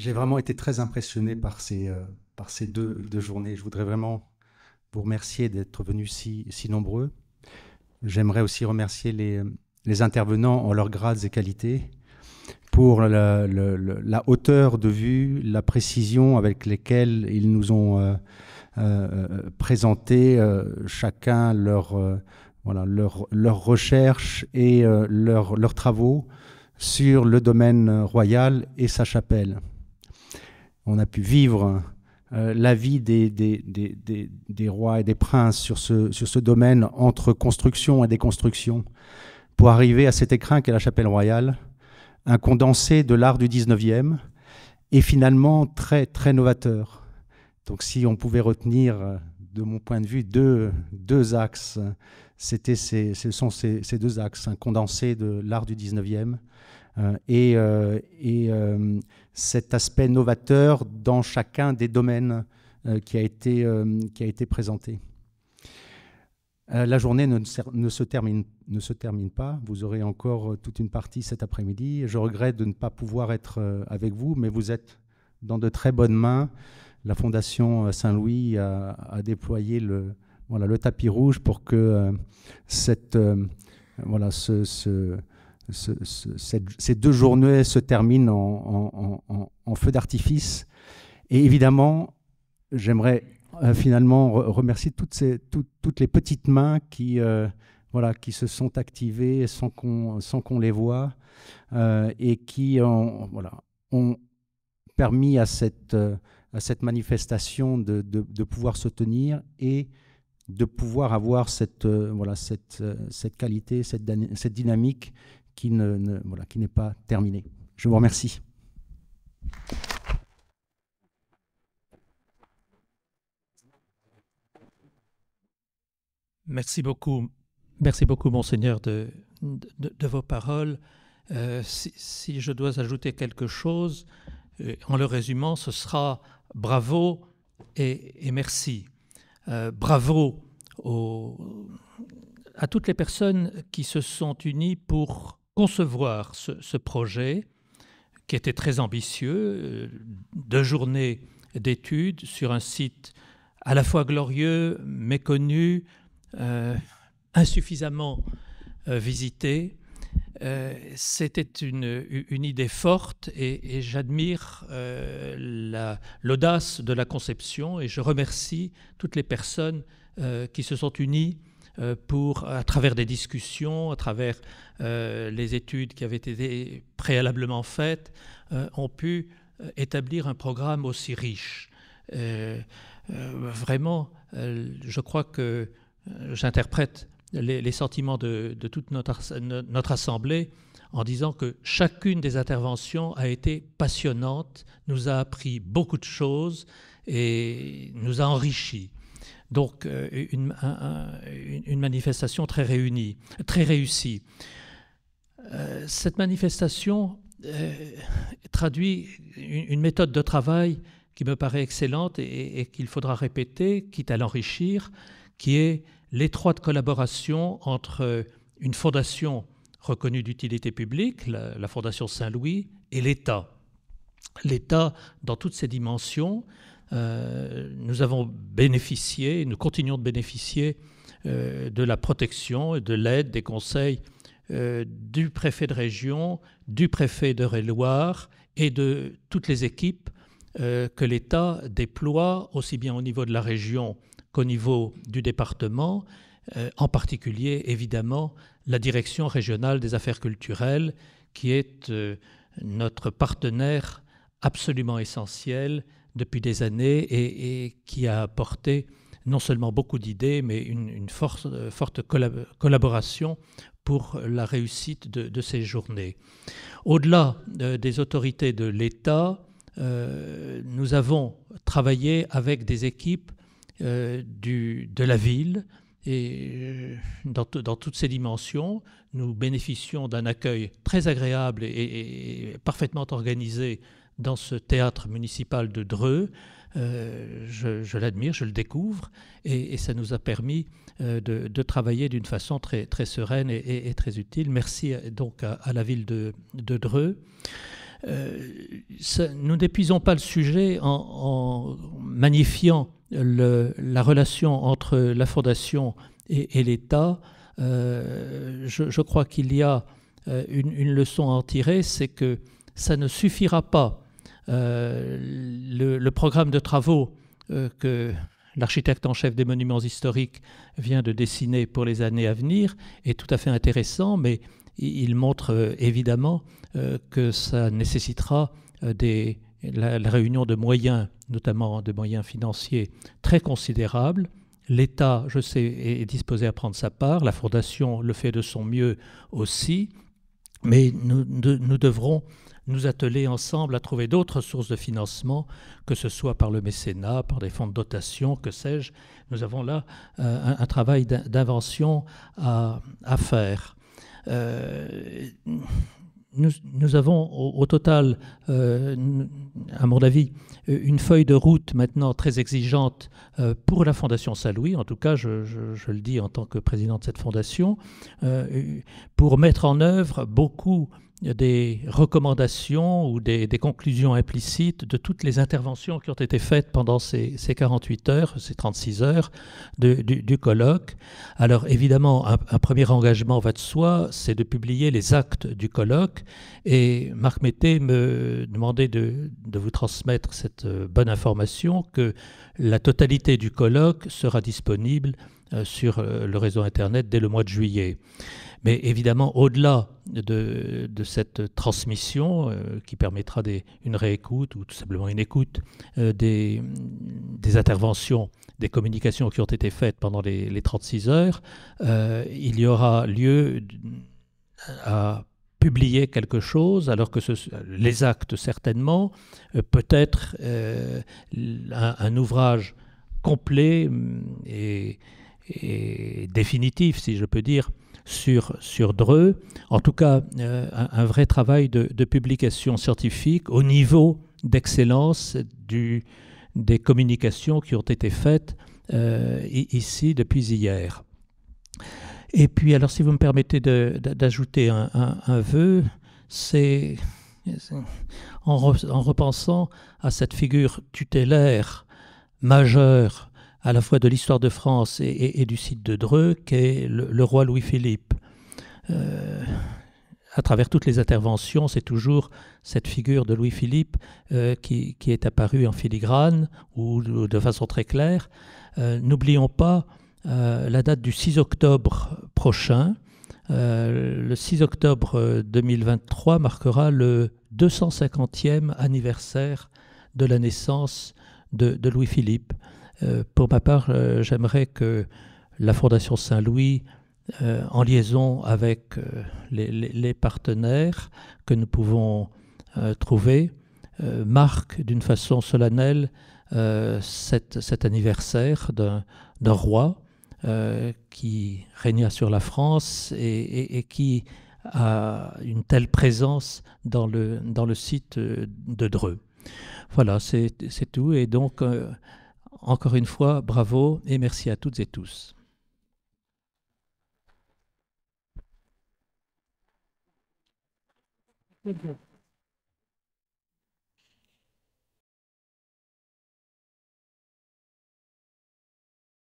J'ai vraiment été très impressionné par ces deux journées. Je voudrais vraiment vous remercier d'être venus si nombreux. J'aimerais aussi remercier les intervenants en leurs grades et qualités pour la hauteur de vue, la précision avec lesquelles ils nous ont présenté chacun leurs recherches et leurs travaux sur le domaine royal et sa chapelle. On a pu vivre la vie des rois et des princes sur ce domaine entre construction et déconstruction pour arriver à cet écrin qu'est la chapelle royale, un condensé de l'art du 19e et finalement très, très novateur. Donc si on pouvait retenir, de mon point de vue, deux axes, ce sont ces deux axes, un condensé de l'art du 19e et cet aspect novateur dans chacun des domaines qui a été présenté. La journée ne se termine pas. Vous aurez encore toute une partie cet après-midi. Je regrette de ne pas pouvoir être avec vous, mais vous êtes dans de très bonnes mains. La Fondation Saint-Louis a déployé le tapis rouge pour que ces deux journées se terminent en feu d'artifice. Et évidemment, j'aimerais finalement remercier toutes les petites mains qui se sont activées sans qu'on les voie et qui ont permis à cette manifestation de pouvoir se tenir et de pouvoir avoir cette qualité, cette dynamique qui n'est pas terminée. Je vous remercie. Merci beaucoup, Monseigneur, de vos paroles. Si je dois ajouter quelque chose, en le résumant, ce sera bravo et merci. Bravo à toutes les personnes qui se sont unies pour concevoir ce projet qui était très ambitieux, 2 journées d'études sur un site à la fois glorieux, méconnu, insuffisamment visité. C'était une idée forte et j'admire l'audace de la conception et je remercie toutes les personnes qui se sont unies à travers des discussions, à travers les études qui avaient été préalablement faites, ont pu établir un programme aussi riche. Vraiment, je crois que j'interprète les sentiments de toute notre Assemblée en disant que chacune des interventions a été passionnante, nous a appris beaucoup de choses et nous a enrichis. Donc, une manifestation très réunie, très réussie. Cette manifestation traduit une méthode de travail qui me paraît excellente et qu'il faudra répéter, quitte à l'enrichir, qui est l'étroite collaboration entre une fondation reconnue d'utilité publique, la Fondation Saint-Louis, et l'État. L'État, dans toutes ses dimensions, nous avons bénéficié, nous continuons de bénéficier de la protection et de l'aide, des conseils du préfet de région, du préfet d'Eure-et-Loir et de toutes les équipes que l'État déploie, aussi bien au niveau de la région qu'au niveau du département, en particulier, évidemment, la Direction régionale des affaires culturelles, qui est notre partenaire absolument essentiel depuis des années et qui a apporté non seulement beaucoup d'idées, mais une forte collaboration pour la réussite de ces journées. Au-delà des autorités de l'État, nous avons travaillé avec des équipes de la ville et dans toutes ces dimensions, nous bénéficions d'un accueil très agréable et parfaitement organisé dans ce théâtre municipal de Dreux. Je l'admire, je le découvre et ça nous a permis de travailler d'une façon très, très sereine et très utile. Merci donc à la ville de Dreux. nous n'épuisons pas le sujet en magnifiant la relation entre la Fondation et l'État. Je crois qu'il y a une leçon à en tirer, c'est que ça ne suffira pas. Le programme de travaux que l'architecte en chef des monuments historiques vient de dessiner pour les années à venir est tout à fait intéressant, mais il montre évidemment que ça nécessitera la réunion de moyens, notamment de moyens financiers très considérables. L'État, je sais, est disposé à prendre sa part, la Fondation le fait de son mieux aussi, mais nous devrons nous atteler ensemble à trouver d'autres sources de financement, que ce soit par le mécénat, par des fonds de dotation, que sais-je. Nous avons là un travail d'invention à faire. Nous avons au total, à mon avis, une feuille de route maintenant très exigeante pour la Fondation Saint-Louis, en tout cas je le dis en tant que président de cette fondation, pour mettre en œuvre beaucoup des recommandations ou des conclusions implicites de toutes les interventions qui ont été faites pendant ces 48 heures, ces 36 heures du colloque. Alors évidemment, un premier engagement va de soi, c'est de publier les actes du colloque. Et Marc Mété me demandait de vous transmettre cette bonne information que la totalité du colloque sera disponible sur le réseau Internet dès le mois de juillet. Mais évidemment, au-delà de cette transmission qui permettra une réécoute ou tout simplement une écoute des interventions, des communications qui ont été faites pendant les 36 heures, il y aura lieu à publier quelque chose, alors que les actes certainement, peut-être un ouvrage complet et définitif, si je peux dire, sur Dreux, en tout cas un vrai travail de publication scientifique au niveau d'excellence des communications qui ont été faites ici depuis hier. Et puis alors si vous me permettez d'ajouter un vœu, c'est en repensant à cette figure tutélaire majeure à la fois de l'histoire de France et du site de Dreux, qu'est le roi Louis-Philippe. À travers toutes les interventions, c'est toujours cette figure de Louis-Philippe qui est apparue en filigrane ou de façon très claire. N'oublions pas la date du 6 octobre prochain. Le 6 octobre 2023 marquera le 250e anniversaire de la naissance de Louis-Philippe. Pour ma part, j'aimerais que la Fondation Saint-Louis, en liaison avec les partenaires que nous pouvons trouver, marque d'une façon solennelle cet anniversaire d'un roi qui régna sur la France et qui a une telle présence dans le site de Dreux. Voilà, c'est tout. Et donc, encore une fois, bravo et merci à toutes et tous. Très bien.